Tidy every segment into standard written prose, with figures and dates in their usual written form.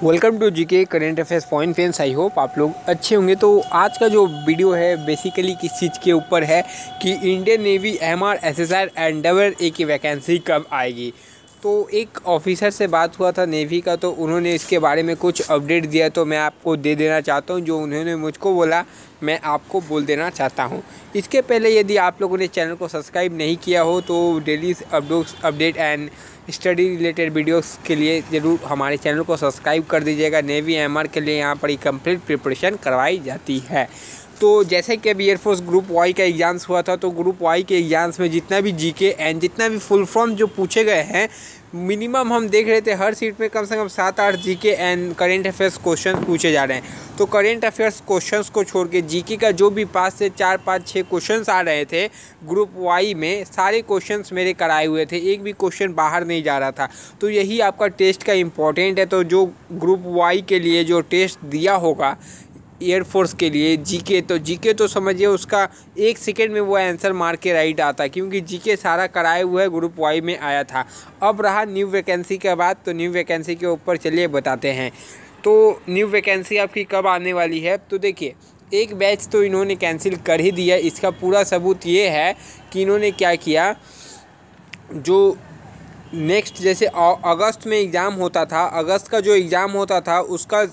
Welcome to GK current affairs point friends. I hope आप लोग अच्छे होंगे। तो आज का जो वीडियो है बेसिकली किस चीज़ के ऊपर है कि Indian navy MR SSR and double A की वैकेंसी कब आएगी। तो एक ऑफिसर से बात हुआ था नेवी का, तो उन्होंने इसके बारे में कुछ अपडेट दिया, तो मैं आपको दे देना चाहता हूं। जो उन्होंने मुझको बोला मैं आपको बोल देना चाहता हूं। इसके पहले यदि आप लोगों ने चैनल को सब्सक्राइब नहीं किया हो तो daily update and study related videos के लिए ज़रूर हमारे चैनल को सब्सक्राइब कर दीजिएगा। नेवी एमआर के लिए यहाँ पर ही कंप्लीट प्रिपरेशन करवाई जाती है। तो जैसे कि अभी एयरफोर्स ग्रुप वाई का एग्ज़ाम्स हुआ था, तो ग्रुप वाई के एग्ज़ाम्स में जितना भी जीके एंड जितना भी फुल फॉर्म जो पूछे गए हैं, मिनिमम हम देख रहे थे हर सीट में कम से कम 7-8 GK and current affairs question पूछे जा रहे हैं। तो करेंट अफेयर्स क्वेश्चंस को छोड़ के जीके का जो भी 5 से 4, 5, 6 क्वेश्चंस आ रहे थे ग्रुप वाई में, सारे क्वेश्चंस मेरे कराए हुए थे, एक भी क्वेश्चन बाहर नहीं जा रहा था। तो यही आपका टेस्ट का इम्पोर्टेंट है। तो जो ग्रुप वाई के लिए जो टेस्ट दिया होगा एयरफोर्स के लिए जीके तो समझिए उसका 1 सेकेंड में वो आंसर मार के राइट आता, क्योंकि जीके सारा कराए हुए ग्रुप वाई में आया था। अब रहा न्यू वैकेंसी के बाद, तो न्यू वैकेंसी के ऊपर चलिए बताते हैं। तो न्यू वैकेंसी आपकी कब आने वाली है, तो देखिए एक बैच तो इन्होंने कैंसिल कर ही दिया। इसका पूरा सबूत ये है कि इन्होंने क्या किया, जो नेक्स्ट जैसे अगस्त में एग्ज़ाम होता था, अगस्त का जो एग्ज़ाम होता था उसका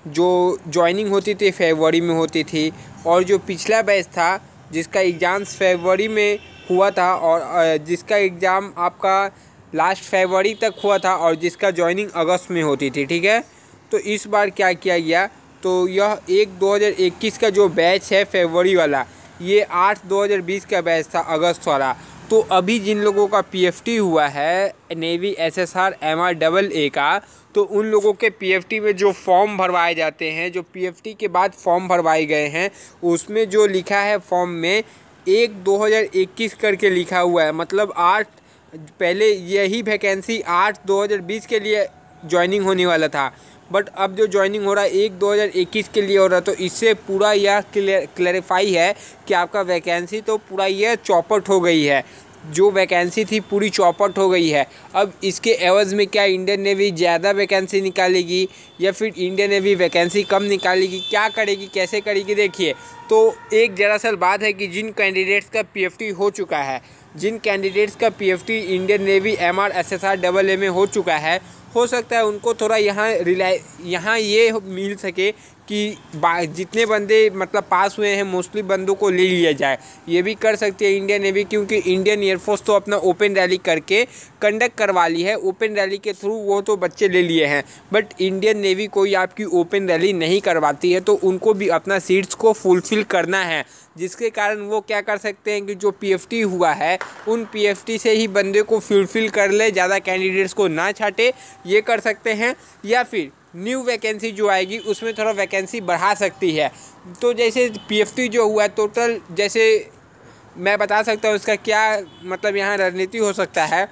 जो जॉइनिंग होती थी फरवरी में होती थी, और जो पिछला बैच था जिसका एग्ज़ाम्स फरवरी में हुआ था और जिसका एग्ज़ाम आपका लास्ट फरवरी तक हुआ था और जिसका जॉइनिंग अगस्त में होती थी, ठीक है। तो इस बार क्या किया गया, तो यह 2021 का जो बैच है फरवरी वाला, ये 8/2020 का बैच था अगस्त वाला। तो अभी जिन लोगों का पीएफटी हुआ है navy SSR MR double A का, तो उन लोगों के पीएफटी में जो फॉर्म भरवाए जाते हैं, जो पीएफटी के बाद फॉर्म भरवाए गए हैं, उसमें जो लिखा है फॉर्म में 1/2021 करके लिखा हुआ है। मतलब 8 पहले यही वैकेंसी 8/2020 के लिए ज्वाइनिंग होने वाला था, बट अब जो ज्वाइनिंग हो रहा है 1/2021 के लिए हो रहा है। तो इससे पूरा यह क्लैरिफाई है कि आपका वैकेंसी तो पूरा यह चौपट हो गई है, जो वैकेंसी थी पूरी चौपट हो गई है। अब इसके एवज़ में क्या इंडियन नेवी ज़्यादा वैकेंसी निकालेगी या फिर इंडियन नेवी वैकेंसी कम निकालेगी, क्या करेगी, कैसे करेगी, देखिए। तो एक दरअसल बात है कि जिन कैंडिडेट्स का पीएफटी हो चुका है, जिन कैंडिडेट्स का PFT Indian navy MR SSR double A में हो चुका है, हो सकता है उनको थोड़ा यहाँ ये मिल सके कि जितने बंदे मतलब पास हुए हैं मोस्टली बंदों को ले लिया जाए। ये भी कर सकती है इंडियन नेवी, क्योंकि इंडियन एयरफोर्स तो अपना ओपन रैली करके कंडक्ट करवा ली है, ओपन रैली के थ्रू वो तो बच्चे ले लिए हैं। बट इंडियन नेवी कोई आपकी ओपन रैली नहीं करवाती है, तो उनको भी अपना सीट्स को फुलफ़िल करना है, जिसके कारण वो क्या कर सकते हैं कि जो पीएफटी हुआ है उन पीएफटी से ही बंदे को फुलफ़िल कर ले, ज़्यादा कैंडिडेट्स को ना छाटे, ये कर सकते हैं। या फिर न्यू वैकेंसी जो आएगी उसमें थोड़ा वैकेंसी बढ़ा सकती है। तो जैसे पीएफटी जो हुआ है टोटल, जैसे मैं बता सकता हूँ इसका क्या मतलब यहाँ रणनीति हो सकता है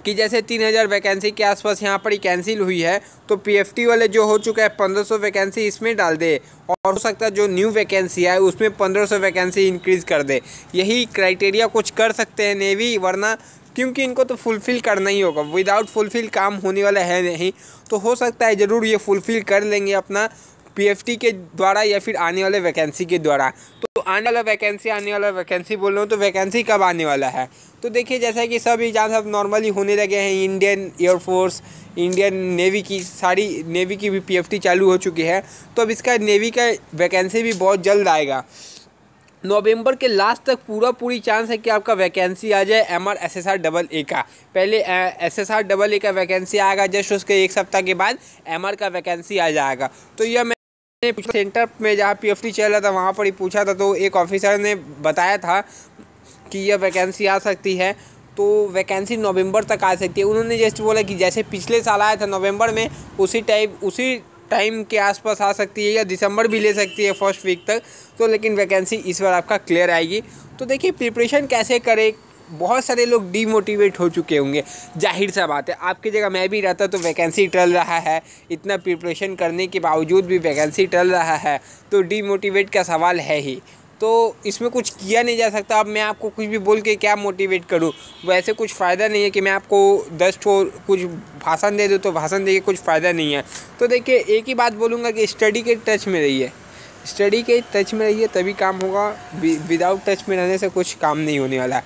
कि जैसे 3000 वैकेंसी के आसपास यहाँ पर ही कैंसिल हुई है, तो पीएफटी वाले जो हो चुका है 1500 वैकेंसी इसमें डाल दे, और हो सकता है जो न्यू वैकेंसी है उसमें 1500 वैकेंसी इंक्रीज़ कर दे। यही क्राइटेरिया कुछ कर सकते हैं नेवी, वरना क्योंकि इनको तो फुलफ़िल करना ही होगा, विदाउट फुलफ़िल काम होने वाला है नहीं। तो हो सकता है ज़रूर ये फुलफ़िल कर लेंगे अपना पीएफटी के द्वारा या फिर आने वाले वैकेंसी के द्वारा। तो आने वाला वैकेंसी बोल रहा हूँ, तो वैकेंसी कब आने वाला है, तो देखिए जैसा कि सब एग्जाम अब नॉर्मली होने लगे हैं। इंडियन एयरफोर्स, इंडियन नेवी की सारी नेवी की भी पीएफटी चालू हो चुकी है, तो अब इसका नेवी का वैकेंसी भी बहुत जल्द आएगा। नवंबर के लास्ट तक पूरी चांस है कि आपका वैकेंसी आ जाए एमआर एसएसआर डबल ए का। पहले एसएसआर डबल ए का वैकेंसी आएगा, जस्ट उसके 1 सप्ताह के बाद एमआर का वैकेंसी आ जाएगा। तो यह मैंने सेंटर में जहाँ पीएफटी चल रहा था वहाँ पर ही पूछा था, तो एक ऑफिसर ने बताया था कि यह वैकेंसी आ सकती है। तो वैकेंसी नवंबर तक आ सकती है। उन्होंने जैसे बोला कि जैसे पिछले साल आया था नवंबर में, उसी टाइम के आसपास आ सकती है, या दिसंबर भी ले सकती है फर्स्ट वीक तक। तो लेकिन वैकेंसी इस बार आपका क्लियर आएगी। तो देखिए प्रिपरेशन कैसे करें, बहुत सारे लोग डीमोटिवेट हो चुके होंगे, जाहिर सा बात है। आपकी जगह मैं भी रहता तो वैकेंसी टल रहा है, इतना प्रिपरेशन करने के बावजूद भी वैकेंसी टल रहा है, तो डीमोटिवेट का सवाल है ही। तो इसमें कुछ किया नहीं जा सकता। अब मैं आपको कुछ भी बोल के क्या मोटिवेट करूँ, वैसे कुछ फ़ायदा नहीं है कि मैं आपको 10 ठो कुछ भाषण दे दूँ, तो भाषण दे के कुछ फ़ायदा नहीं है। तो देखिए एक ही बात बोलूँगा कि स्टडी के टच में रहिए, स्टडी के टच में रहिए तभी काम होगा। विदाउट टच में रहने से कुछ काम नहीं होने वाला।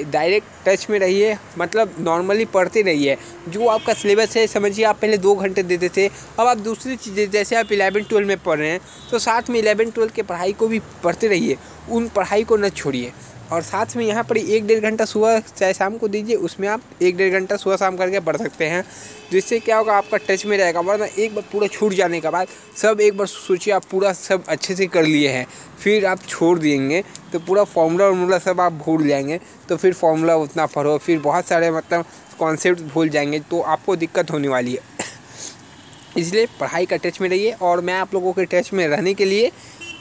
डायरेक्ट टच में रहिए, मतलब नॉर्मली पढ़ते रहिए। जो आपका सिलेबस है समझिए, आप पहले 2 घंटे देते थे, अब आप दूसरी चीज़ें, जैसे आप 11-12 में पढ़ रहे हैं तो साथ में 11-12 के पढ़ाई को भी पढ़ते रहिए, उन पढ़ाई को न छोड़िए। और साथ में यहाँ पर 1-1.5 घंटा सुबह चाहे शाम को दीजिए, उसमें आप 1-1.5 घंटा सुबह शाम करके पढ़ सकते हैं, जिससे क्या होगा आपका टच में रहेगा। वरना एक बार पूरा छूट जाने के बाद सब एक बार सोचिए आप पूरा सब अच्छे से कर लिए हैं, फिर आप छोड़ देंगे तो पूरा फॉर्मूला सब आप भूल जाएंगे। तो फिर फॉर्मूला उतना पढ़ो, फिर बहुत सारे मतलब कॉन्सेप्ट भूल जाएंगे, तो आपको दिक्कत होने वाली है। इसलिए पढ़ाई का टच में रहिए। और मैं आप लोगों के टच में रहने के लिए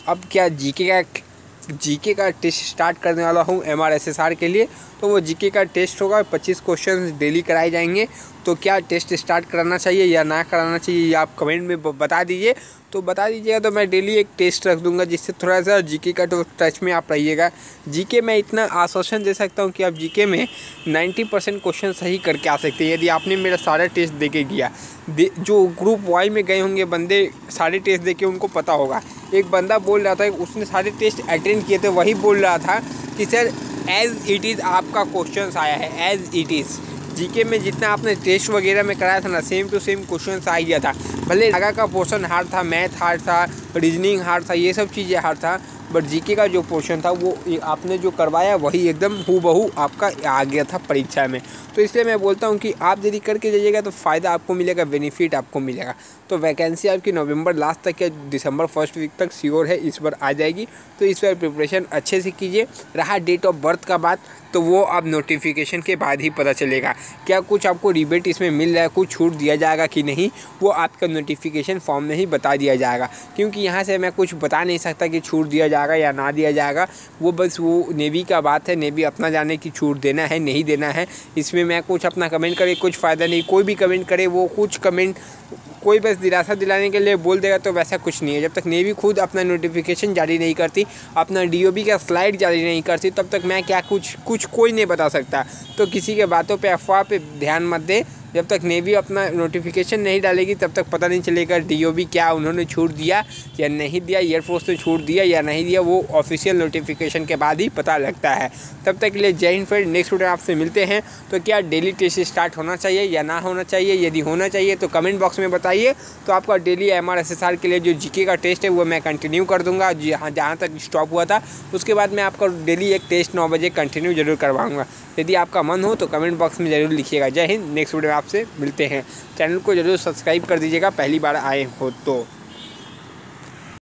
अब क्या जीके का टेस्ट स्टार्ट करने वाला हूँ MRSSR के लिए। तो वो जीके का टेस्ट होगा, 25 क्वेश्चन डेली कराए जाएंगे। तो क्या टेस्ट स्टार्ट कराना चाहिए या ना कराना चाहिए, ये आप कमेंट में बता दीजिए। तो बता दीजिएगा तो मैं डेली एक टेस्ट रख दूंगा, जिससे थोड़ा सा जीके का तो टच में आप रहिएगा। जीके में इतना आश्वासन दे सकता हूँ कि आप जीके में 90% क्वेश्चन सही करके आ सकते हैं, यदि आपने मेरा सारा टेस्ट दे के गया। जो ग्रुप वाई में गए होंगे बंदे, सारे टेस्ट दे के उनको पता होगा। एक बंदा बोल रहा था, उसने सारे टेस्ट अटेंड किए थे, वही बोल रहा था कि सर एज़ इट इज़ आपका क्वेश्चन आया है, एज़ इट इज़। जीके में जितना आपने टेस्ट वगैरह में कराया था ना, सेम टू सेम क्वेश्चन आ गया था। भले आगा का पोर्शन हार्ड था, मैथ हार्ड था, रीजनिंग हार्ड था, ये सब चीज़ें हार्ड था, बट जीके का जो पोर्शन था वो आपने जो करवाया वही एकदम हूबहू आपका आ गया था परीक्षा में। तो इसलिए मैं बोलता हूँ कि आप यदि करके जाइएगा तो फ़ायदा आपको मिलेगा, बेनिफिट आपको मिलेगा। तो वैकेंसी आपकी नवंबर लास्ट तक या दिसंबर फर्स्ट वीक तक श्योर है, इस बार आ जाएगी। तो इस बार प्रिपरेशन अच्छे से कीजिए। रहा डेट ऑफ बर्थ का बात, तो वो अब नोटिफिकेशन के बाद ही पता चलेगा। क्या कुछ आपको रिबेट इसमें मिल रहा है, कुछ छूट दिया जाएगा कि नहीं, वो आपका नोटिफिकेशन फॉर्म में ही बता दिया जाएगा। क्योंकि यहाँ से मैं कुछ बता नहीं सकता कि छूट दिया जाएगा या ना दिया जाएगा, वो बस वो नेवी का बात है। नेवी अपना जाने की छूट देना है नहीं देना है, इसमें मैं कुछ अपना कमेंट करे कुछ फ़ायदा नहीं। कोई भी कमेंट करे, वो कुछ कमेंट कोई बस दिलासा दिलाने के लिए बोल देगा, तो वैसा कुछ नहीं है। जब तक नेवी खुद अपना नोटिफिकेशन जारी नहीं करती, अपना DOB का स्लाइड जारी नहीं करती, तब तक मैं क्या कुछ कोई नहीं बता सकता। तो किसी के बातों पे, अफवाह पे ध्यान मत दे। जब तक नेवी अपना नोटिफिकेशन नहीं डालेगी तब तक पता नहीं चलेगा DOB क्या उन्होंने छूट दिया या नहीं दिया, एयरफोर्स ने छूट दिया या नहीं दिया, वो ऑफिशियल नोटिफिकेशन के बाद ही पता लगता है। तब तक के लिए जय हिंद फ्रेंड, नेक्स्ट वीडियो आपसे मिलते हैं। तो क्या डेली टेस्ट स्टार्ट होना चाहिए या ना होना चाहिए, यदि होना चाहिए तो कमेंट बॉक्स में बताइए। तो आपका डेली MRSSR के लिए जो जीके का टेस्ट है वो मैं कंटिन्यू कर दूँगा, जहाँ तक स्टॉप हुआ था। उसके बाद मैं आपका डेली एक टेस्ट 9 बजे कंटिन्यू जरूर करवाऊँगा। यदि आपका मन हो तो कमेंट बॉक्स में ज़रूर लिखिएगा। जय हिंद, नेक्स्ट वीडियो में आपसे मिलते हैं। चैनल को ज़रूर सब्सक्राइब कर दीजिएगा पहली बार आए हो तो।